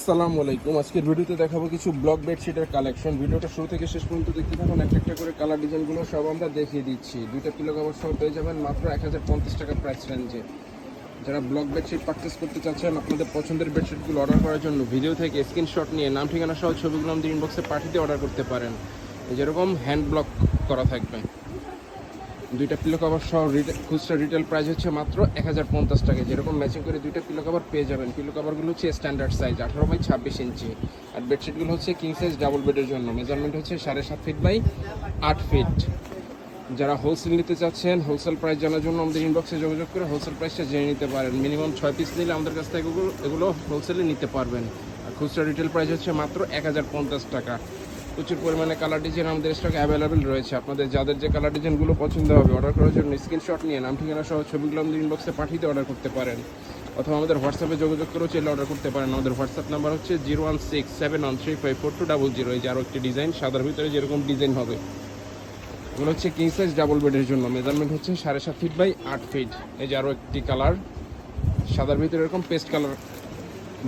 আসসালামু আলাইকুম। আজকের ভিডিওতে দেখাবো কিছু ব্লক বেডশিটের কালেকশন। ভিডিওটা শুরু থেকে শেষ পর্যন্ত দেখতে থাকুন। একটা করে কালার ডিজাইনগুলো সব আমরা দেখিয়ে দিচ্ছি। দুইটা পিলো কভার সহ পেয়ে যাবেন মাত্র 1050 টাকা প্রাইস রেঞ্জে। যারা ব্লক বেডশিট পারচেস করতে চাচ্ছেন, আপনাদের পছন্দের বেডশিটগুলো অর্ডার করার জন্য ভিডিও থেকে স্ক্রিনশট নিয়ে নাম ঠিকানা সহ ছবিগুলো আমাদের ইনবক্সে পাঠিয়ে অর্ডার করতে পারেন। যেরকম হ্যান্ড ব্লক করা থাকবে। দুইটা পিলো কভার সহ খুচরা রিটেল প্রাইস হচ্ছে মাত্র 1050 টাকা। যেরকম ম্যাচিং করে দুইটা পিলো কভার পেয়ে যাবেন। পিলো কভারগুলো হচ্ছে স্ট্যান্ডার্ড সাইজ 18x26 ইঞ্চি, আর বেডশিটগুলো হচ্ছে কিং সাইজ ডাবল বেডের জন্য। মেজারমেন্ট হচ্ছে 7.5 ফিট বাই 8 ফিট। যারা হোলসেল নিতে চাচ্ছেন, হোলসেল প্রাইস জানার জন্য আমাদের ইনবক্সে যোগাযোগ করে হোলসেল প্রাইসটা জেনে নিতে পারেন। মিনিমাম 6 পিস নিলে আমাদের কাছ থেকে এগুলো হোলসেলে নিতে পারবেন। আর খুচরা রিটেল প্রাইস হচ্ছে মাত্র 1050 টাকা। প্রচুর পরিমাণে কালার ডিজাইন আমাদের স্টকে অ্যাভেলেবেল রয়েছে। আপনাদের যাদের যে কালার ডিজাইনগুলো পছন্দ হবে, অর্ডার করার জন্য স্ক্রিনশট নিয়ে নাম ঠিকানা সহ ছবিগুলো আমাদের ইনবক্সে পাঠিয়ে অর্ডার করতে পারেন, অথবা আমাদের হোয়াটসঅ্যাপে যোগাযোগ করেও চাইলে অর্ডার করতে পারেন। আমাদের হোয়াটসঅ্যাপ নাম্বার হচ্ছে 01671354200। এই যে আরও একটি ডিজাইন, সাদার ভিতরে যেরকম ডিজাইন হবে, এগুলো হচ্ছে কিং সাইজ ডাবল বেডের জন্য। মেজারমেন্ট হচ্ছে 7.5 ফিট বাই 8 ফিট। এই যে আরও একটি কালার, সাদার ভিতরে এরকম পেস্ট কালার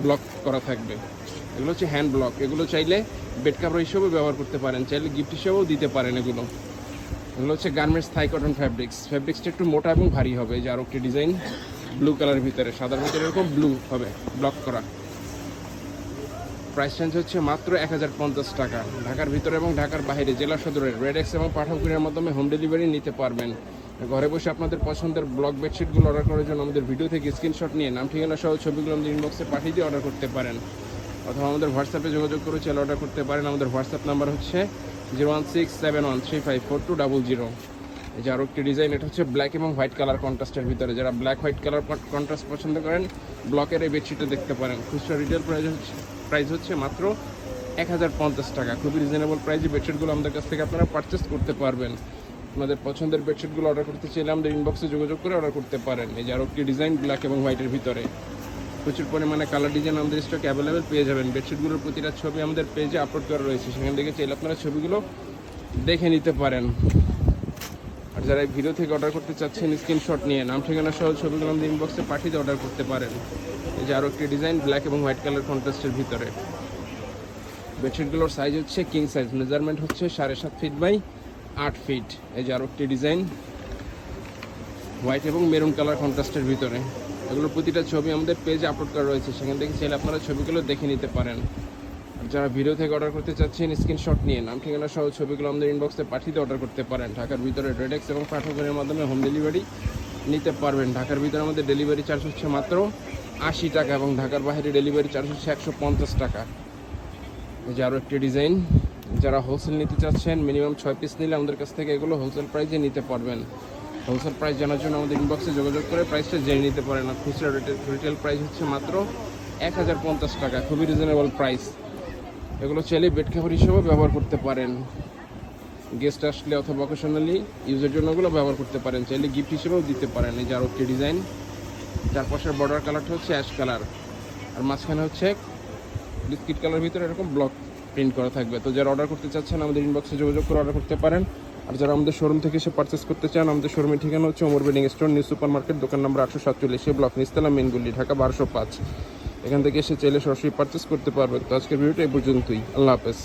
ব্লক করা থাকবে। এগুলো হচ্ছে হ্যান্ড ব্লক। এগুলো চাইলে বেড কাভার হিসেবেও ব্যবহার করতে পারেন, চাইলে গিফট হিসেবেও দিতে পারেন। এগুলো হচ্ছে গার্মেন্টস থাই কটন ফ্যাব্রিক্সটা একটু মোটা এবং ভারী হবে। যে আরও একটি ডিজাইন ব্লু কালারের ভিতরে, সাদার ভিতরে এরকম ব্লু হবে ব্লক করা। প্রাইস রেঞ্জ হচ্ছে মাত্র 1050 টাকা। ঢাকার ভিতরে এবং ঢাকার বাইরে জেলা সদরের রেডেক্স এবং পাঠাকুরিয়ার মাধ্যমে হোম ডেলিভারি নিতে পারবেন। ঘরে বসে আপনাদের পছন্দের ব্লক বেডশিটগুলো অর্ডার করার জন্য আমাদের ভিডিও থেকে স্ক্রিনশট নিয়ে নাম ঠিকানা সহ ছবিগুলো আমাদের ইনবক্সে পাঠিয়ে দিয়ে অর্ডার করতে পারেন, অথবা আমাদের হোয়াটসঅ্যাপে যোগাযোগ করে চাইলে অর্ডার করতে পারেন। আমাদের হোয়াটসঅ্যাপ নাম্বার হচ্ছে 01671354200। এই যে আরও একটি ডিজাইন, এটা হচ্ছে ব্ল্যাক এবং হোয়াইট কালার কন্ট্রাস্টের ভিতরে। যারা ব্ল্যাক হোয়াইট কালার কন্ট্রাস্ট পছন্দ করেন, ব্লকের এই বেডশিটটা দেখতে পারেন। খুচরা রিটেল প্রাইস হচ্ছে মাত্র 1050 টাকা। খুবই রিজনেবল প্রাইসে বেডশিটগুলো আমাদের কাছ থেকে আপনারা পারচেস করতে পারবেন। আপনাদের পছন্দের বেডশিটগুলো অর্ডার করতে চাইলে আমাদের ইনবক্সে যোগাযোগ করে অর্ডার করতে পারেন। এই যে আরও একটি ডিজাইন ব্ল্যাক এবং হোয়াইটের ভিতরে। প্রচুর পরিমাণে কালার ডিজাইন আমাদের স্টকে অ্যাভেলেবেল পেয়ে যাবেন। বেডশিটগুলোর প্রতিটা ছবি আমাদের পেজে আপলোড করা রয়েছে, সেখান থেকে চাইলে আপনারা ছবিগুলো দেখে নিতে পারেন। আর যারা এই ভিডিও থেকে অর্ডার করতে চাচ্ছেন, স্ক্রিনশট নিয়ে নাম ঠিকানা সহ ছবিগুলো আমাদের ইনবক্সে পাঠিয়ে অর্ডার করতে পারেন। এই যে আরও একটি ডিজাইন ব্ল্যাক এবং হোয়াইট কালার কন্ট্রাস্টের ভিতরে। বেডশিটগুলোর সাইজ হচ্ছে কিং সাইজ, মেজারমেন্ট হচ্ছে 7.5 ফিট বাই 8 ফিট। এই যে আরও একটি ডিজাইন হোয়াইট এবং মেরুন কালার কন্ট্রাস্টের ভিতরে। এগুলোর প্রতিটা ছবি আমাদের পেজে আপলোড করা রয়েছে, সেখান থেকে চাইলে আপনারা ছবিগুলো দেখে নিতে পারেন। আর যারা ভিডিও থেকে অর্ডার করতে চাচ্ছেন, স্ক্রিনশট নিয়ে নাম ঠিকানা সহ ছবিগুলো আমাদের ইনবক্সে পাঠিয়ে অর্ডার করতে পারেন। ঢাকার ভিতরে রেডেক্স এবং পাঠাকুরিয়ার মাধ্যমে হোম ডেলিভারি নিতে পারবেন। ঢাকার ভিতরে আমাদের ডেলিভারি চার্জ হচ্ছে মাত্র 80 টাকা, এবং ঢাকার বাইরে ডেলিভারি চার্জ হচ্ছে 150 টাকা। এই যে আরও একটি ডিজাইন, যারা হোলসেল নিতে চাচ্ছেন, মিনিমাম 6 পিস নিলে আমাদের কাছ থেকে এগুলো হোলসেল প্রাইসে নিতে পারবেন। হোলসেল প্রাইস জানার জন্য আমাদের ইনবক্সে যোগাযোগ করে প্রাইসটা জেনে নিতে পারেন। আর খুচরা রিটেল প্রাইস হচ্ছে মাত্র 1050 টাকা। খুবই রিজনেবল প্রাইস। এগুলো চাইলে বেড কাভার হিসেবেও ব্যবহার করতে পারেন, গেস্ট আসলে অথবা অকেশনালি ইউজের জন্য এগুলো ব্যবহার করতে পারেন, চাইলে গিফট হিসেবেও দিতে পারেন। এই যে আরও একটি ডিজাইন, চারপাশের বর্ডার কালারটা হচ্ছে অ্যাশ কালার, আর মাঝখানে হচ্ছে বিস্কিট কালার ভিতরে এরকম ব্লক প্রিন্ট করা থাকবে। তো যারা অর্ডার করতে চাচ্ছেন, আমাদের ইনবক্সে যোগাযোগ করে অর্ডার করতে পারেন। আর যারা আমাদের শোরুম থেকে এসে পারচেস করতে চান, আমাদের শোরুমের ঠিকানা হচ্ছে Omar bedding store, new super market, দোকান নম্বর 847, ব্লক নিস্তালা, মেনগুলি, ঢাকা 1205। এখান থেকে এসে চাইলে সরাসরি পারচেস করতে পারবেন। তো আজকের ভিডিওটা এই পর্যন্তই। আল্লাহ হাফেজ।